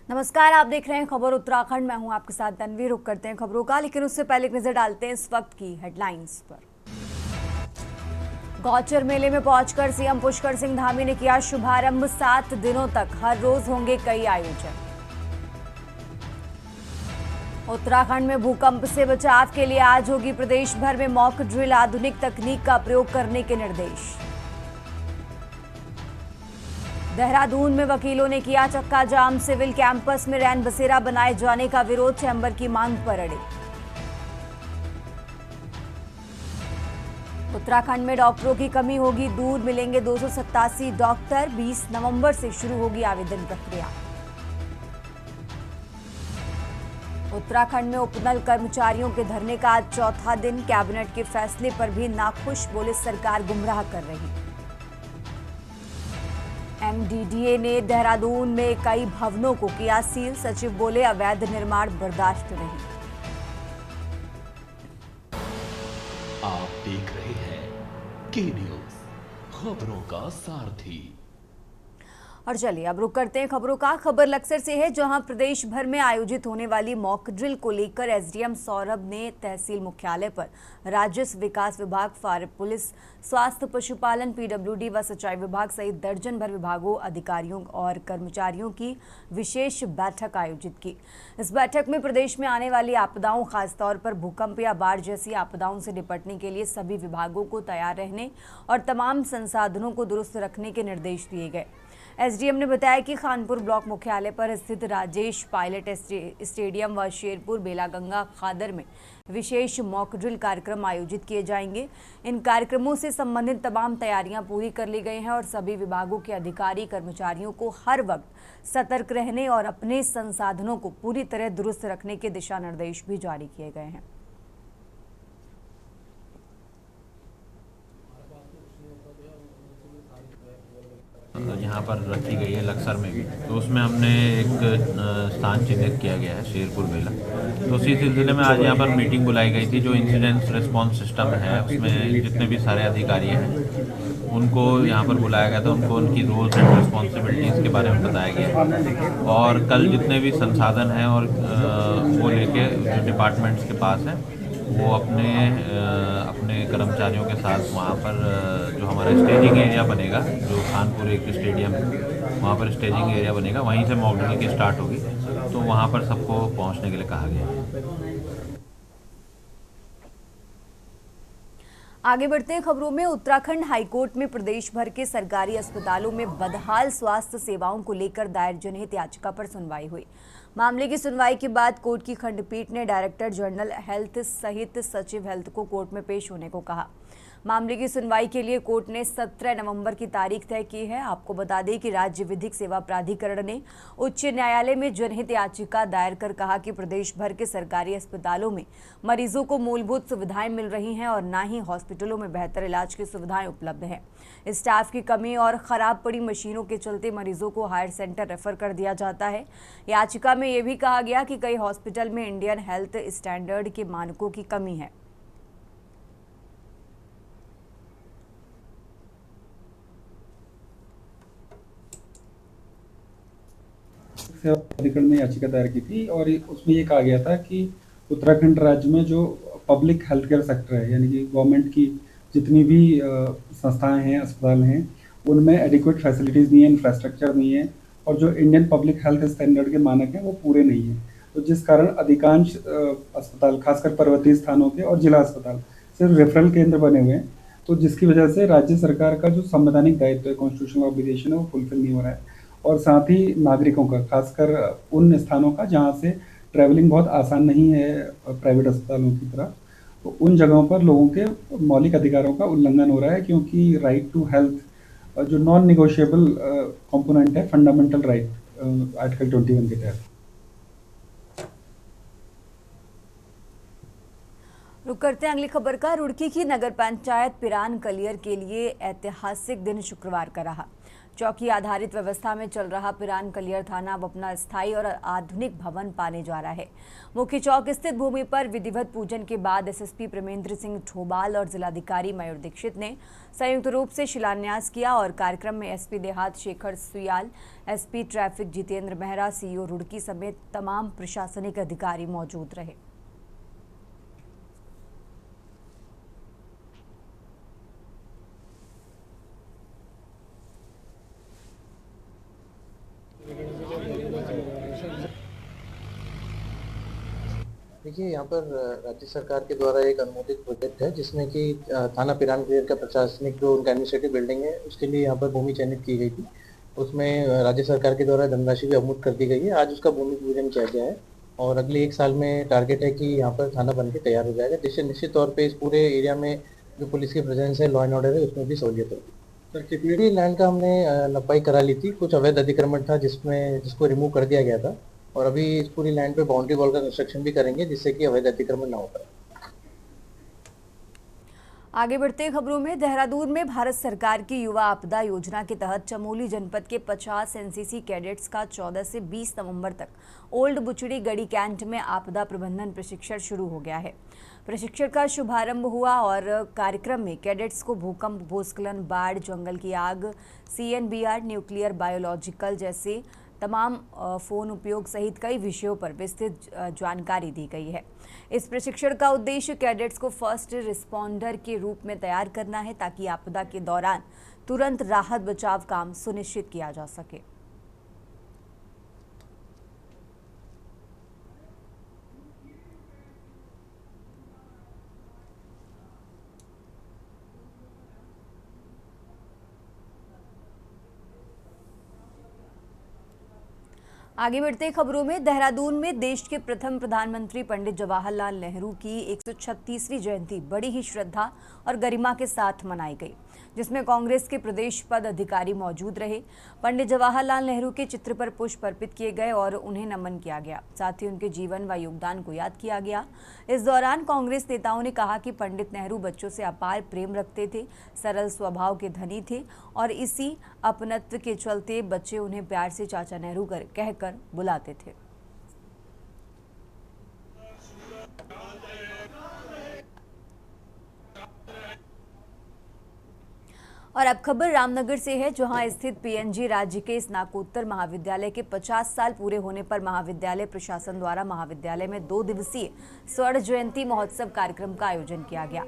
नमस्कार, आप देख रहे हैं खबर उत्तराखंड। मैं हूं आपके साथ तन्वी। रुक करते हैं खबरों का, लेकिन उससे पहले एक नजर डालते हैं इस वक्त की हेडलाइंस पर। गौचर मेले में पहुंचकर सीएम पुष्कर सिंह धामी ने किया शुभारंभ। 7 दिनों तक हर रोज होंगे कई आयोजन। उत्तराखंड में भूकंप से बचाव के लिए आज होगी प्रदेश भर में मॉक ड्रिल। आधुनिक तकनीक का प्रयोग करने के निर्देश। देहरादून में वकीलों ने किया चक्का जाम। सिविल कैंपस में रैन बसेरा बनाए जाने का विरोध। चैंबर की मांग पर अड़े। उत्तराखंड में डॉक्टरों की कमी होगी दूर। मिलेंगे 287 डॉक्टर। 20 नवंबर से शुरू होगी आवेदन प्रक्रिया। उत्तराखंड में उपनल कर्मचारियों के धरने का आज चौथा दिन। कैबिनेट के फैसले पर भी नाखुश। बोले सरकार गुमराह कर रही। एमडीडीए ने देहरादून में कई भवनों को किया सील। सचिव बोले अवैध निर्माण बर्दाश्त नहीं। आप देख रहे हैं के न्यूज, खबरों का सारथी। और चलिए अब रुक करते हैं खबरों का। खबर लक्सर से है, जहां प्रदेश भर में आयोजित होने वाली मॉक ड्रिल को लेकर एसडीएम सौरभ ने तहसील मुख्यालय पर राजस्व विकास विभाग, फायर, पुलिस, स्वास्थ्य, पशुपालन, पीडब्ल्यूडी व सिंचाई विभाग सहित दर्जन भर विभागों, अधिकारियों और कर्मचारियों की विशेष बैठक आयोजित की। इस बैठक में प्रदेश में आने वाली आपदाओं, खासतौर पर भूकंप या बाढ़ जैसी आपदाओं से निपटने के लिए सभी विभागों को तैयार रहने और तमाम संसाधनों को दुरुस्त रखने के निर्देश दिए गए। एसडीएम ने बताया कि खानपुर ब्लॉक मुख्यालय पर स्थित राजेश पायलट स्टेडियम व शेरपुर बेलागंगा खादर में विशेष मॉक ड्रिल कार्यक्रम आयोजित किए जाएंगे। इन कार्यक्रमों से संबंधित तमाम तैयारियां पूरी कर ली गई हैं और सभी विभागों के अधिकारी कर्मचारियों को हर वक्त सतर्क रहने और अपने संसाधनों को पूरी तरह दुरुस्त रखने के दिशा निर्देश भी जारी किए गए हैं। यहाँ पर रखी गई है लक्सर में भी, तो उसमें हमने एक स्थान चिन्हित किया गया है शेरपुर बेला। तो उसी सिलसिले में आज यहाँ पर मीटिंग बुलाई गई थी। जो इंसिडेंट रिस्पांस सिस्टम है उसमें जितने भी सारे अधिकारी हैं उनको यहाँ पर बुलाया गया था। उनको उनकी रोल्स एंड रिस्पॉन्सिबिलिटीज़ के बारे में बताया गया और कल जितने भी संसाधन हैं और वो लेके जो डिपार्टमेंट्स के पास हैं वो अपने कर्मचारियों के साथ वहाँ पर जो हमारा स्टेजिंग एरिया बनेगा, जो खानपुर एक स्टेडियम है वहाँ पर स्टेजिंग एरिया बनेगा, वहीं से मॉक ड्रिल की स्टार्ट होगी। तो वहाँ पर सबको पहुँचने के लिए कहा गया है। आगे बढ़ते हैं खबरों में। उत्तराखंड हाईकोर्ट में प्रदेश भर के सरकारी अस्पतालों में बदहाल स्वास्थ्य सेवाओं को लेकर दायर जनहित याचिका पर सुनवाई हुई। मामले की सुनवाई के बाद कोर्ट की खंडपीठ ने डायरेक्टर जनरल हेल्थ सहित सचिव हेल्थ को कोर्ट में पेश होने को कहा। मामले की सुनवाई के लिए कोर्ट ने 17 नवंबर की तारीख तय की है। आपको बता दें कि राज्य विधिक सेवा प्राधिकरण ने उच्च न्यायालय में जनहित याचिका दायर कर कहा कि प्रदेश भर के सरकारी अस्पतालों में मरीजों को मूलभूत सुविधाएं मिल रही हैं और न ही हॉस्पिटलों में बेहतर इलाज की सुविधाएं उपलब्ध हैं। स्टाफ की कमी और खराब पड़ी मशीनों के चलते मरीजों को हायर सेंटर रेफर कर दिया जाता है। याचिका में यह भी कहा गया कि कई हॉस्पिटल में इंडियन हेल्थ स्टैंडर्ड के मानकों की कमी है। प्राधिकरण में याचिका दायर की थी और उसमें ये कहा गया था कि उत्तराखंड राज्य में जो पब्लिक हेल्थ केयर सेक्टर है, यानी कि गवर्नमेंट की जितनी भी संस्थाएं हैं, अस्पताल हैं, उनमें एडिक्वेट फैसिलिटीज़ नहीं है, इंफ्रास्ट्रक्चर नहीं है और जो इंडियन पब्लिक हेल्थ स्टैंडर्ड के मानक हैं वो पूरे नहीं हैं। तो जिस कारण अधिकांश अस्पताल, खासकर पर्वतीय स्थानों के और जिला अस्पताल सिर्फ रेफरल केंद्र बने हुए हैं। तो जिसकी वजह से राज्य सरकार का जो संवैधानिक दायित्व है, कॉन्स्टिट्यूशनल ऑब्लिगेशन है, वो फुलफिल नहीं हो रहा है। और साथ ही नागरिकों का, खासकर उन स्थानों का जहाँ से ट्रैवलिंग बहुत आसान नहीं है प्राइवेट अस्पतालों की तरह, तो उन जगहों पर लोगों के मौलिक अधिकारों का उल्लंघन हो रहा है, क्योंकि राइट टू हेल्थ जो नॉन निगोशिएबल कंपोनेंट है फंडामेंटल राइट आर्टिकल 21 के तहत। रुक करते हैं अगली खबर का। रुड़की की नगर पंचायत पिरान कलियर के लिए ऐतिहासिक दिन शुक्रवार का रहा। चौकी आधारित व्यवस्था में चल रहा पिरान कलियर थाना अब अपना स्थायी और आधुनिक भवन पाने जा रहा है। मुख्य चौक स्थित भूमि पर विधिवत पूजन के बाद एसएसपी प्रेमेंद्र सिंह ठोबाल और जिलाधिकारी मयूर दीक्षित ने संयुक्त रूप से शिलान्यास किया और कार्यक्रम में एसपी देहात Shekhar Suyal, SP traffic Jitendra Mehra, CEO Roorkee समेत तमाम प्रशासनिक अधिकारी मौजूद रहे। देखिए, यहाँ पर राज्य सरकार के द्वारा एक अनुमोदित प्रोजेक्ट है जिसमें कि थाना पिरान कलियर का प्रशासनिक जो उनका एडमिनिस्ट्रेटिव बिल्डिंग है उसके लिए यहाँ पर भूमि चयनित की गई थी। उसमें राज्य सरकार के द्वारा धनराशि भी अवमुक्त कर दी गई है। आज उसका भूमि पूजन किया गया है और अगले 1 साल में टारगेट है कि यहाँ पर थाना बन के तैयार हो जाएगा, जिससे निश्चित तौर पर इस पूरे एरिया में जो पुलिस की प्रेजेंस है, लॉ एंड ऑर्डर है, उसमें भी सहूलियत होगी। सर, कितनी लैंड का हमने नपाई करा ली थी, कुछ अवैध अतिक्रमण था जिसको रिमूव कर दिया गया था और अभी इस पूरी लैंड पे बाउंड्री वॉल का कंस्ट्रक्शन भी करेंगे जिससे कि अवैध अतिक्रमण ना हो पाए। आगे बढ़ते खबरों में, देहरादून में भारत सरकार की युवा आपदा योजना के तहत चमोली जनपद के 50 एनसीसी कैडेट्स का 14 से 20 नवंबर तक ओल्ड बुचड़ी गढ़ी कैंट में आपदा प्रबंधन प्रशिक्षण शुरू हो गया है। प्रशिक्षण का शुभारंभ हुआ और कार्यक्रम में कैडेट्स को भूकंप, भूस्खलन, बाढ़, जंगल की आग, CNBR, न्यूक्लियर बायोलॉजिकल जैसे तमाम फोन उपयोग सहित कई विषयों पर विस्तृत जानकारी दी गई है। इस प्रशिक्षण का उद्देश्य कैडेट्स को फर्स्ट रिस्पॉन्डर के रूप में तैयार करना है ताकि आपदा के दौरान तुरंत राहत बचाव काम सुनिश्चित किया जा सके। आगे बढ़ते खबरों में, देहरादून में देश के प्रथम प्रधानमंत्री पंडित जवाहरलाल नेहरू की 136वीं जयंती बड़ी ही श्रद्धा और गरिमा के साथ मनाई गई, जिसमें कांग्रेस के प्रदेश पद अधिकारी मौजूद रहे। पंडित जवाहरलाल नेहरू के चित्र पर पुष्प अर्पित किए गए और उन्हें नमन किया गया, साथ ही उनके जीवन व योगदान को याद किया गया। इस दौरान कांग्रेस नेताओं ने कहा कि पंडित नेहरू बच्चों से अपार प्रेम रखते थे, सरल स्वभाव के धनी थे और इसी अपनत्व के चलते बच्चे उन्हें प्यार से चाचा नेहरू कहकर बुलाते थे। और अब खबर रामनगर से है, जहां स्थित PNG राज्य के स्नातकोत्तर महाविद्यालय के 50 साल पूरे होने पर महाविद्यालय प्रशासन द्वारा महाविद्यालय में 2 दिवसीय स्वर्ण जयंती महोत्सव कार्यक्रम का आयोजन किया गया।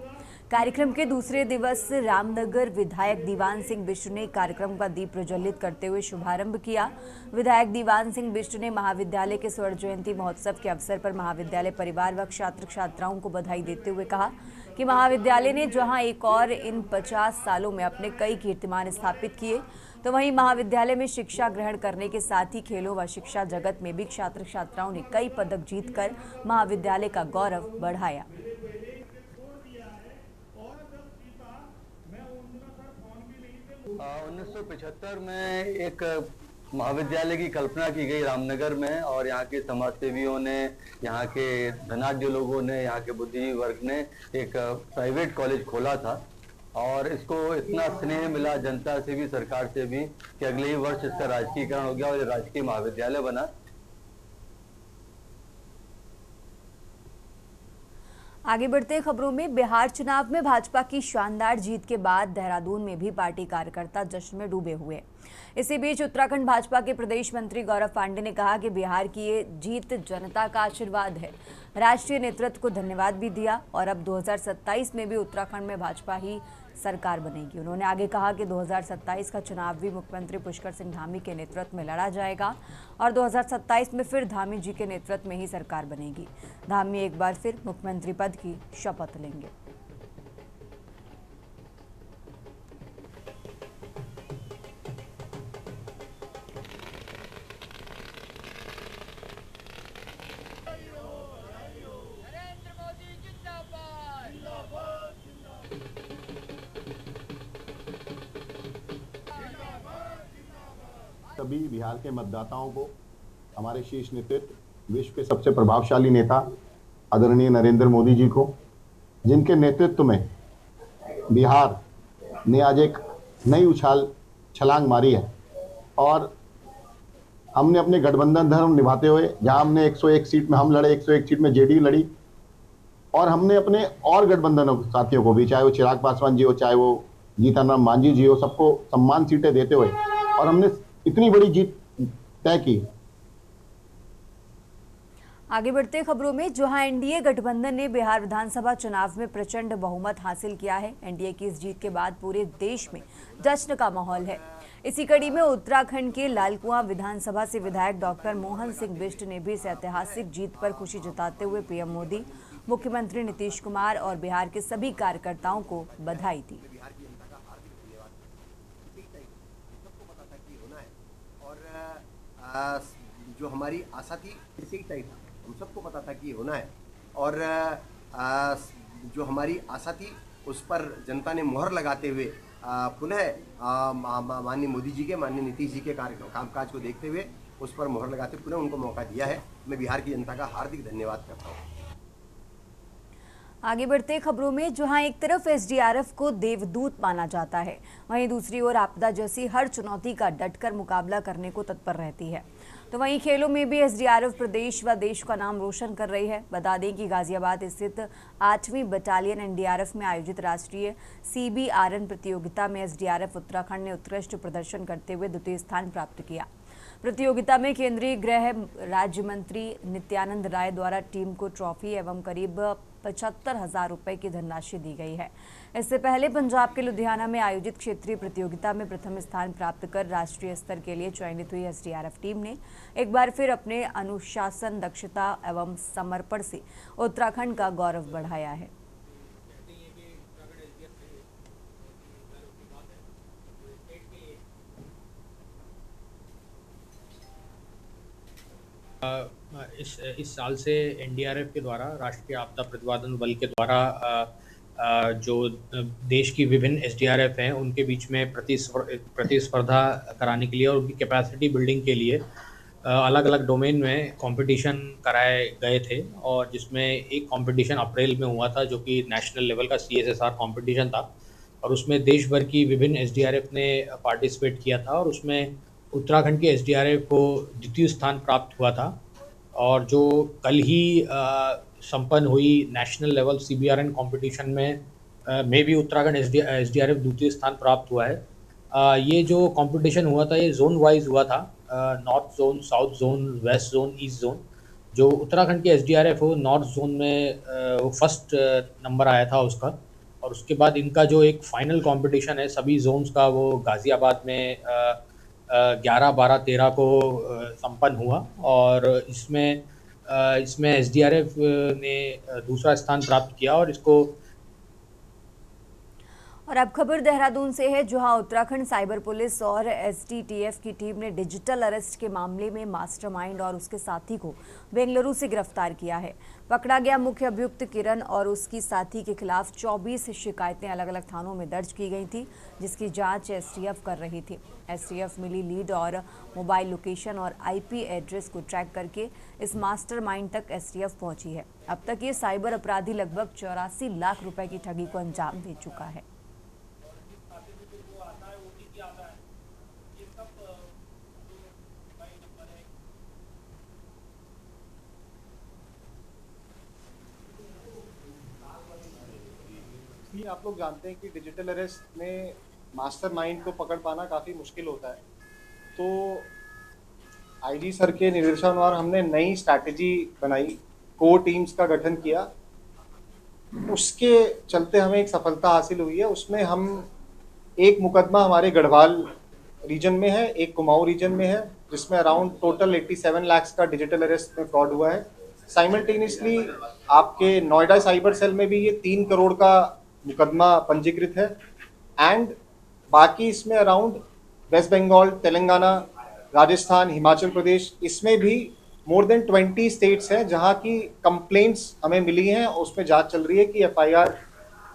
कार्यक्रम के दूसरे दिवस रामनगर विधायक दीवान सिंह बिष्ट ने कार्यक्रम का दीप प्रज्वलित करते हुए शुभारंभ किया। विधायक दीवान सिंह बिष्ट ने महाविद्यालय के स्वर्ण जयंती महोत्सव के अवसर पर महाविद्यालय परिवार व छात्र छात्राओं को बधाई देते हुए कहा कि महाविद्यालय ने जहां एक और इन 50 सालों में अपने कई कीर्तिमान स्थापित किए, तो वहीं महाविद्यालय में शिक्षा ग्रहण करने के साथ ही खेलों व शिक्षा जगत में भी छात्र छात्राओं ने कई पदक जीतकर महाविद्यालय का गौरव बढ़ाया। 1975 में एक महाविद्यालय की कल्पना की गई रामनगर में और यहाँ के समाजसेवियों ने, यहाँ के धनाढ्य लोगों ने, यहाँ के बुद्धिजीवी वर्ग ने एक प्राइवेट कॉलेज खोला था और इसको इतना स्नेह मिला जनता से भी, सरकार से भी, कि अगले ही वर्ष इसका राजकीयकरण हो गया और ये राजकीय महाविद्यालय बना। आगे बढ़ते खबरों में, बिहार चुनाव में भाजपा की शानदार जीत के बाद देहरादून में भी पार्टी कार्यकर्ता जश्न में डूबे हुए। इसी बीच उत्तराखंड भाजपा के प्रदेश मंत्री गौरव पांडे ने कहा कि बिहार की ये जीत जनता का आशीर्वाद है। राष्ट्रीय नेतृत्व को धन्यवाद भी दिया और अब 2027 में भी उत्तराखंड में भाजपा ही सरकार बनेगी। उन्होंने आगे कहा कि 2027 का चुनाव भी मुख्यमंत्री पुष्कर सिंह धामी के नेतृत्व में लड़ा जाएगा और 2027 में फिर धामी जी के नेतृत्व में ही सरकार बनेगी। धामी एक बार फिर मुख्यमंत्री पद की शपथ लेंगे। सभी बिहार के मतदाताओं को हमारे शीर्ष नेतृत्व, विश्व के सबसे प्रभावशाली नेता आदरणीय नरेंद्र मोदी जी को, जिनके नेतृत्व में बिहार ने आज एक नई छलांग मारी है, और हमने अपने गठबंधन धर्म निभाते हुए, जहां हमने 101 सीट में हम लड़े, 101 सीट में जेडीयू लड़ी, और हमने अपने और गठबंधन साथियों को भी, चाहे वो चिराग पासवान जी हो, चाहे वो जीतन राम मांझी जी हो, सबको सम्मान सीटें देते हुए और हमने इतनी बड़ी जीत तय की। आगे बढ़ते खबरों में, जहां एनडीए गठबंधन ने बिहार विधानसभा चुनाव में प्रचंड बहुमत हासिल किया है। एनडीए की इस जीत के बाद पूरे देश में जश्न का माहौल है। इसी कड़ी में उत्तराखंड के लालकुआं विधानसभा से विधायक डॉक्टर मोहन सिंह बिष्ट ने भी इस ऐतिहासिक जीत पर खुशी जताते हुए पीएम मोदी, मुख्यमंत्री नीतीश कुमार और बिहार के सभी कार्यकर्ताओं को बधाई दी। जो हमारी आशा थी इसी तय था, हम सबको पता था कि होना है, और जो हमारी आशा थी उस पर जनता ने मुहर लगाते हुए पुनः माननीय मोदी जी के, माननीय नीतीश जी के कामकाज को देखते हुए उस पर मुहर लगाते पुनः उनको मौका दिया है। मैं बिहार की जनता का हार्दिक धन्यवाद करता हूँ। आगे बढ़ते खबरों में, जहां एक तरफ एसडीआरएफ को देवदूत माना जाता है, वहीं दूसरी ओर आपदा जैसी हर चुनौती का डटकर मुकाबला करने को तत्पर रहती है। तो वहीं खेलों में भी एसडीआरएफ प्रदेश व देश का नाम रोशन कर रही है। बता दें कि गाजियाबाद स्थित 8वीं बटालियन एनडीआरएफ में आयोजित राष्ट्रीय सीबीआरएन प्रतियोगिता में एसडीआरएफ उत्तराखंड ने उत्कृष्ट प्रदर्शन करते हुए द्वितीय स्थान प्राप्त किया। प्रतियोगिता में केंद्रीय गृह राज्य मंत्री नित्यानंद राय द्वारा टीम को ट्रॉफी एवं करीब 75,000 रुपए की धनराशि दी गई है। इससे पहले पंजाब के लुधियाना में आयोजित क्षेत्रीय प्रतियोगिता में प्रथम स्थान प्राप्त कर राष्ट्रीय स्तर के लिए चयनित हुई एसडीआरएफ टीम ने एक बार फिर अपने अनुशासन, दक्षता एवं समर्पण से उत्तराखंड का गौरव बढ़ाया है। इस साल से एनडीआरएफ के द्वारा, राष्ट्रीय आपदा प्रतिपादन बल के द्वारा जो देश की विभिन्न एसडीआरएफ हैं उनके बीच में प्रतिस्पर्धा कराने के लिए और उनकी कैपेसिटी बिल्डिंग के लिए अलग अलग डोमेन में कंपटीशन कराए गए थे, और जिसमें एक कंपटीशन अप्रैल में हुआ था जो कि नेशनल लेवल का CSSR कंपटीशन था, और उसमें देश भर की विभिन्न एसडीआरएफ ने पार्टिसिपेट किया था, और उसमें उत्तराखंड के एसडीआरएफ को द्वितीय स्थान प्राप्त हुआ था। और जो कल ही संपन्न हुई नेशनल लेवल सीबीआरएन कंपटीशन में भी उत्तराखंड एसडीआरएफ द्वितीय स्थान प्राप्त हुआ है। ये जो कंपटीशन हुआ था ये जोन वाइज हुआ था, north zone, south zone, west zone, east zone. जो उत्तराखंड के एसडीआरएफ हो नॉर्थ जोन में वो फर्स्ट नंबर आया था उसका, और उसके बाद इनका जो एक फाइनल कंपटीशन है सभी जोन्स का वो गाजियाबाद में 11, 12, 13 को संपन्न हुआ, और इसमें एसडीआरएफ ने दूसरा स्थान प्राप्त किया। और अब खबर देहरादून से है, जहां उत्तराखंड साइबर पुलिस और एसटीटीएफ की टीम ने डिजिटल अरेस्ट के मामले में मास्टरमाइंड और उसके साथी को बेंगलुरु से गिरफ्तार किया है। पकड़ा गया मुख्य अभियुक्त किरण और उसकी साथी के खिलाफ 24 शिकायतें अलग अलग थानों में दर्ज की गई थी, जिसकी जांच एसटीएफ कर रही थी। एसटीएफ मिली लीड और मोबाइल लोकेशन और आईपी एड्रेस को ट्रैक करके इस मास्टरमाइंड तक एसटीएफ पहुंची है। अब तक ये साइबर अपराधी लगभग 84 लाख रुपए की ठगी को अंजाम दे चुका है। आप लोग जानते हैं कि डिजिटल अरेस्ट में मास्टरमाइंड को पकड़ पाना काफ़ी मुश्किल होता है, तो आईजी सर के निर्देशानुसार हमने नई स्ट्रैटेजी बनाई, कोर टीम्स का गठन किया। उसके चलते हमें एक सफलता हासिल हुई है। उसमें हम एक मुकदमा हमारे गढ़वाल रीजन में है, एक कुमाऊं रीजन में है, जिसमें अराउंड टोटल 87 लाख का डिजिटल अरेस्ट में फ्रॉड हुआ है। साइमल्टेनियसली आपके नोएडा साइबर सेल में भी ये 3 करोड़ का मुकदमा पंजीकृत है, एंड बाकी इसमें अराउंड वेस्ट बंगाल, तेलंगाना, राजस्थान, हिमाचल प्रदेश, इसमें भी मोर देन 20 स्टेट्स हैं जहां की कंप्लेंट्स हमें मिली हैं, उसमें जांच चल रही है कि एफआईआर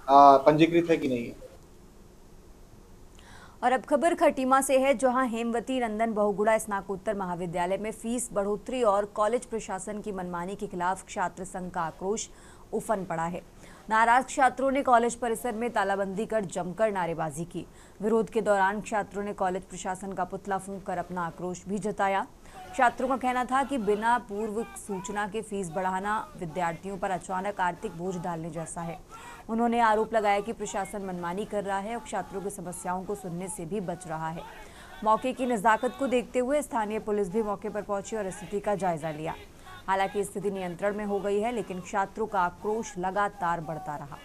पंजीकृत है कि नहीं है। और अब खबर खटीमा से है, जहां हेमवती नंदन बहुगुणा स्नातकोत्तर महाविद्यालय में फीस बढ़ोतरी और कॉलेज प्रशासन की मनमानी के खिलाफ छात्र संघ का आक्रोश उफन पड़ा है। नाराज छात्रों ने कॉलेज परिसर में तालाबंदी कर जमकर नारेबाजी की। विरोध के दौरान छात्रों ने कॉलेज प्रशासन का पुतला फूंक कर अपना आक्रोश भी जताया। छात्रों का कहना था कि बिना पूर्व सूचना के फीस बढ़ाना विद्यार्थियों पर अचानक आर्थिक बोझ डालने जैसा है। उन्होंने आरोप लगाया कि प्रशासन मनमानी कर रहा है और छात्रों की समस्याओं को सुनने से भी बच रहा है। मौके की नज़ाकत को देखते हुए स्थानीय पुलिस भी मौके पर पहुंची और स्थिति का जायजा लिया। हालांकि स्थिति नियंत्रण में हो गई है, लेकिन छात्रों का आक्रोश लगातार बढ़ता रहा।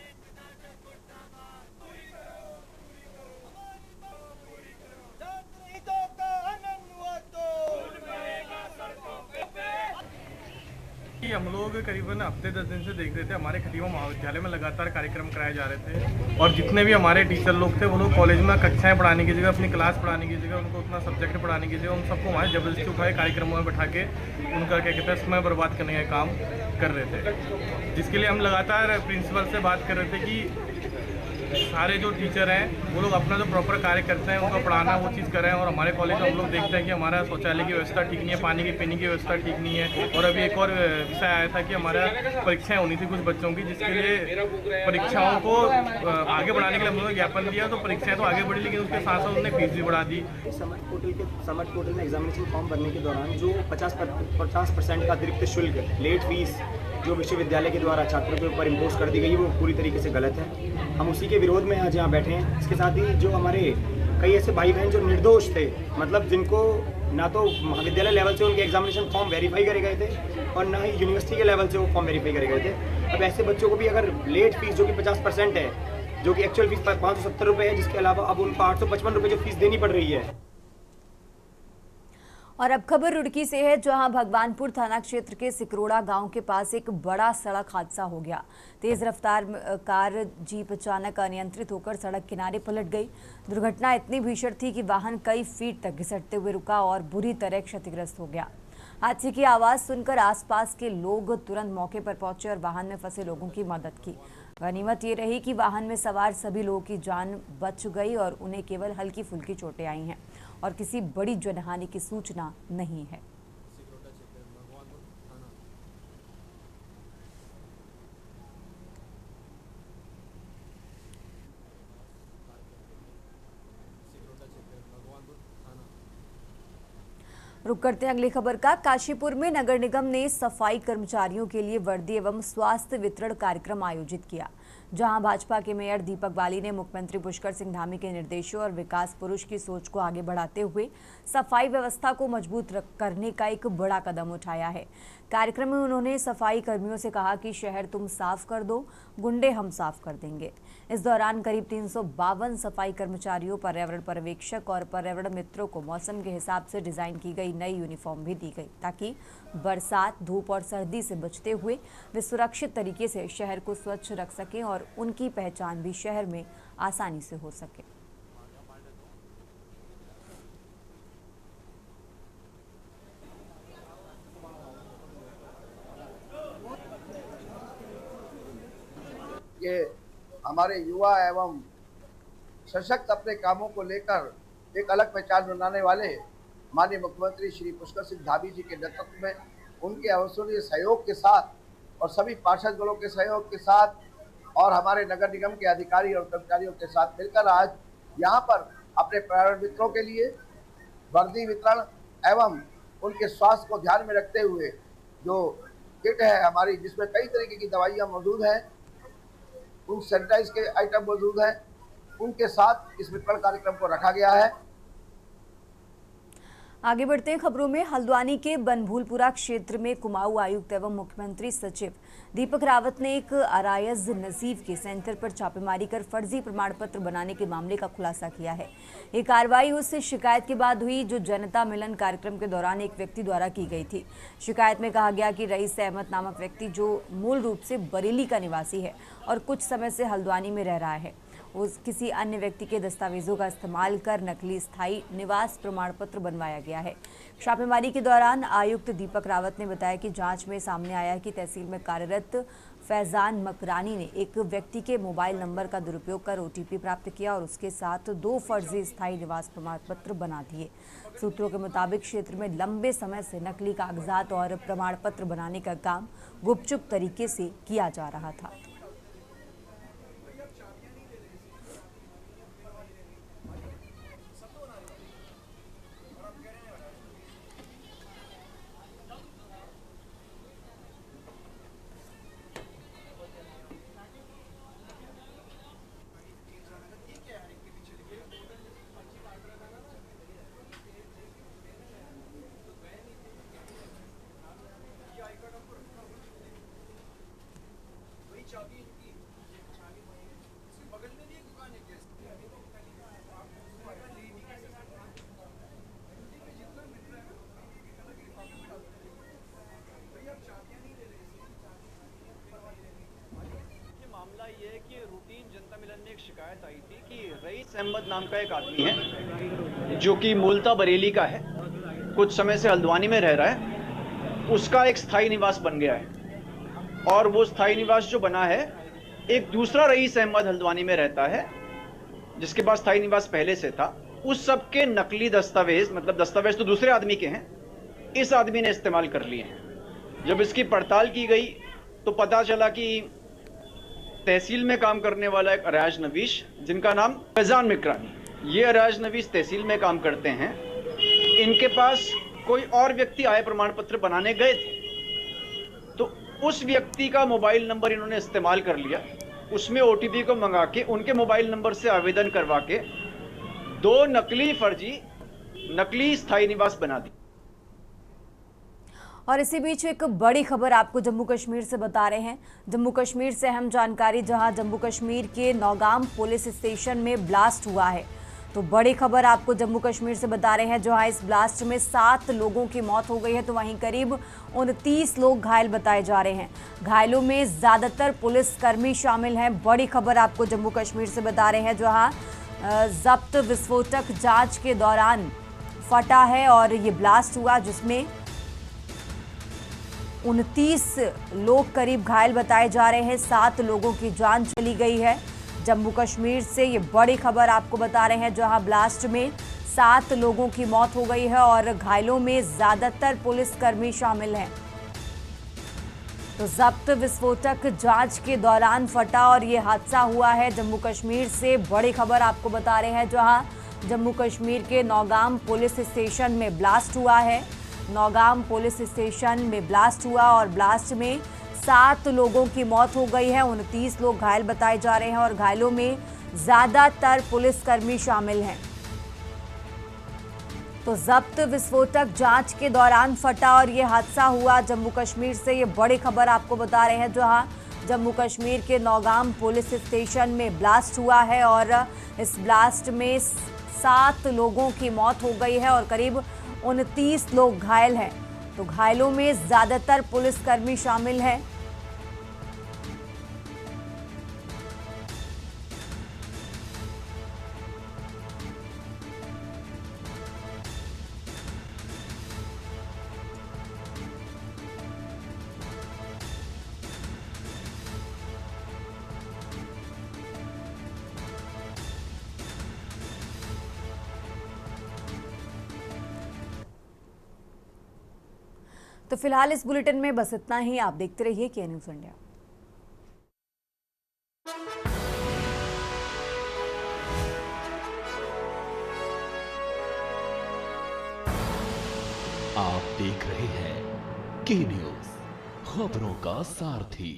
हम लोग करीबन हफ्ते 10 दिन से देख रहे थे, हमारे खटीमा महाविद्यालय में लगातार कार्यक्रम कराए जा रहे थे और जितने भी हमारे टीचर लोग थे वो लोग कॉलेज में कक्षाएं पढ़ाने की जगह, अपनी क्लास पढ़ाने की जगह, उनको उतना सब्जेक्ट पढ़ाने की जगह उन सबको वहाँ जबरदस्ती उठाए कार्यक्रमों में बैठा के उनका क्या कहते हैं समय बर्बाद करने का काम कर रहे थे। जिसके लिए हम लगातार प्रिंसिपल से बात कर रहे थे कि सारे जो टीचर हैं वो लोग अपना जो प्रॉपर कार्य करते हैं, उनका पढ़ाना वो चीज़ कर रहे हैं। और हमारे कॉलेज में हम लोग देखते हैं कि हमारा शौचालय की व्यवस्था ठीक नहीं है, पानी की पीने की व्यवस्था ठीक नहीं है। और अभी एक और विषय आया था कि हमारा परीक्षाएं होनी थी कुछ बच्चों की, जिसके लिए परीक्षाओं को आगे बढ़ाने के लिए हम लोगों ने ज्ञापन दिया। तो परीक्षाएं तो आगे बढ़ी, लेकिन उसके साथ साथ उन्होंने फीस भी बढ़ा दी। समर्थ पोर्टल में एग्जामिनेशन फॉर्म भरने के दौरान जो 50% का अतिरिक्त शुल्क लेट फीस जो विश्वविद्यालय के द्वारा छात्रों के ऊपर इम्पोज कर दी गई वो पूरी तरीके से गलत है। हम उसी के विरोध में आज यहाँ बैठे हैं। इसके साथ ही जो हमारे कई ऐसे भाई बहन जो निर्दोष थे, मतलब जिनको ना तो महाविद्यालय लेवल से उनके एग्जामिनेशन फॉर्म वेरीफाई करे गए थे और ना ही यूनिवर्सिटी के लेवल से वो फॉर्म वेरीफाई करे गए थे। अब ऐसे बच्चों को भी अगर लेट फीस जो कि 50% है, जो कि एक्चुअल फीस 570 रुपये है, जिसके अलावा अब उनको 855 रुपये जो फीस देनी पड़ रही है। और अब खबर रुड़की से है, जहां भगवानपुर थाना क्षेत्र के सिकरोड़ा गांव के पास एक बड़ा सड़क हादसा हो गया। तेज रफ्तार कार जीप अचानक अनियंत्रित होकर सड़क किनारे पलट गई। दुर्घटना इतनी भीषण थी कि वाहन कई फीट तक घिसटते हुए रुका और बुरी तरह क्षतिग्रस्त हो गया। हादसे की आवाज सुनकर आसपास के लोग तुरंत मौके पर पहुंचे और वाहन में फंसे लोगों की मदद की। गनीमत ये रही कि वाहन में सवार सभी लोगों की जान बच गई और उन्हें केवल हल्की फुल्की चोटें आई हैं और किसी बड़ी जनहानि की सूचना नहीं है। रुक करते हैं अगली खबर का। काशीपुर में नगर निगम ने सफाई कर्मचारियों के लिए वर्दी एवं स्वास्थ्य वितरण कार्यक्रम आयोजित किया, जहां भाजपा के मेयर दीपक बाली ने मुख्यमंत्री पुष्कर सिंह धामी के निर्देशों और विकास पुरुष की सोच को आगे बढ़ाते हुए सफाई व्यवस्था को मजबूत करने का एक बड़ा कदम उठाया है। कार्यक्रम में उन्होंने सफाई कर्मियों से कहा कि शहर तुम साफ कर दो, गुंडे हम साफ कर देंगे। इस दौरान करीब 352 सफाई कर्मचारियों, पर्यावरण पर्यवेक्षक और पर्यावरण मित्रों को मौसम के हिसाब से डिजाइन की गई नई यूनिफॉर्म भी दी गई, ताकि बरसात, धूप और सर्दी से बचते हुए वे सुरक्षित तरीके से शहर को स्वच्छ रख सकें और उनकी पहचान भी शहर में आसानी से हो सके। ये हमारे युवा एवं सशक्त अपने कामों को लेकर एक अलग पहचान बनाने वाले माननीय मुख्यमंत्री श्री पुष्कर सिंह धामी जी के नेतृत्व में उनके अवसरीय सहयोग के साथ और सभी पार्षद दलों के सहयोग के साथ और हमारे नगर निगम के अधिकारी और कर्मचारियों के साथ मिलकर आज यहाँ पर अपने पर्यावरण मित्रों के लिए वर्दी वितरण एवं उनके स्वास्थ्य को ध्यान में रखते हुए जो किट है हमारी, जिसमें कई तरीके की दवाइयाँ मौजूद हैं, उन सैनिटाइज के आइटम मौजूद हैं, उनके साथ इस वितरण कार्यक्रम को रखा गया है। आगे बढ़ते हैं खबरों में। हल्द्वानी के बनभूलपुरा क्षेत्र में कुमाऊं आयुक्त एवं मुख्यमंत्री सचिव दीपक रावत ने एक अरायज नजीफ के सेंटर पर छापेमारी कर फर्जी प्रमाण पत्र बनाने के मामले का खुलासा किया है। ये कार्रवाई उस शिकायत के बाद हुई जो जनता मिलन कार्यक्रम के दौरान एक व्यक्ति द्वारा की गई थी। शिकायत में कहा गया कि रईस अहमद नामक व्यक्ति, जो मूल रूप से बरेली का निवासी है और कुछ समय से हल्द्वानी में रह रहा है, उस किसी अन्य व्यक्ति के दस्तावेजों का इस्तेमाल कर नकली स्थायी निवास प्रमाण पत्र बनवाया गया है। छापेमारी के दौरान आयुक्त दीपक रावत ने बताया कि जांच में सामने आया कि तहसील में कार्यरत फैजान मकरानी ने एक व्यक्ति के मोबाइल नंबर का दुरुपयोग कर OTP प्राप्त किया और उसके साथ 2 फर्जी स्थायी निवास प्रमाण पत्र बना दिए। सूत्रों के मुताबिक क्षेत्र में लंबे समय से नकली कागजात और प्रमाण पत्र बनाने का काम गुपचुप तरीके से किया जा रहा था। शिकायत आई थी कि रईस अहमद नाम का एक आदमी है जो कि मूलतः बरेली का है, कुछ समय से हल्द्वानी में रह रहा है। उसका एक स्थायी निवास बन गया है और वो स्थायी निवास जो बना है, एक दूसरा रईस अहमद हल्द्वानी में रहता है जिसके पास स्थायी निवास पहले से था। उस सब के नकली दस्तावेज, मतलब दस्तावेज तो दूसरे आदमी के हैं, इस आदमी ने इस्तेमाल कर लिए हैं। जब इसकी पड़ताल की गई तो पता चला कि तहसील में काम करने वाला एक अराज नवीश, जिनका नाम फैजान मिकरानी, ये अराज नवीश तहसील में काम करते हैं। इनके पास कोई और व्यक्ति आय प्रमाण पत्र बनाने गए थे, तो उस व्यक्ति का मोबाइल नंबर इन्होंने इस्तेमाल कर लिया। उसमें OTP को मंगा के उनके मोबाइल नंबर से आवेदन करवा के 2 नकली फर्जी नकली स्थायी निवास बना दी। और इसी बीच एक बड़ी खबर आपको जम्मू कश्मीर से बता रहे हैं। जम्मू कश्मीर से अहम जानकारी, जहां जम्मू कश्मीर के नौगाम पुलिस स्टेशन में ब्लास्ट हुआ है। तो बड़ी खबर आपको जम्मू कश्मीर से बता रहे हैं, जहां इस ब्लास्ट में 7 लोगों की मौत हो गई है, तो वहीं करीब 29 लोग घायल बताए जा रहे हैं। घायलों में ज़्यादातर पुलिसकर्मी शामिल हैं। बड़ी खबर आपको जम्मू कश्मीर से बता रहे हैं, जहाँ जब्त विस्फोटक जाँच के दौरान फटा है और ये ब्लास्ट हुआ, जिसमें 29 लोग करीब घायल बताए जा रहे हैं। 7 लोगों की जान चली गई है। जम्मू कश्मीर से ये बड़ी खबर आपको बता रहे हैं, जहां ब्लास्ट में 7 लोगों की मौत हो गई है और घायलों में ज़्यादातर पुलिसकर्मी शामिल हैं। तो जब्त विस्फोटक जांच के दौरान फटा और ये हादसा हुआ है। जम्मू कश्मीर से बड़ी खबर आपको बता रहे हैं, जहां जम्मू कश्मीर के नौगाम पुलिस स्टेशन में ब्लास्ट हुआ है। नौगाम पुलिस स्टेशन में ब्लास्ट हुआ और ब्लास्ट में 7 लोगों की मौत हो गई है। 29 लोग घायल बताए जा रहे हैं और घायलों में ज़्यादातर पुलिसकर्मी शामिल हैं। तो जब्त विस्फोटक जांच के दौरान फटा और ये हादसा हुआ। जम्मू कश्मीर से ये बड़ी खबर आपको बता रहे हैं, जहां जम्मू कश्मीर के नौगाम पुलिस स्टेशन में ब्लास्ट हुआ है और इस ब्लास्ट में 7 लोगों की मौत हो गई है और करीब 29 लोग घायल हैं। तो घायलों में ज़्यादातर पुलिसकर्मी शामिल हैं। तो फिलहाल इस बुलेटिन में बस इतना ही। आप देखते रहिए के न्यूज़ इंडिया। आप देख रहे हैं के न्यूज़, खबरों का सारथी।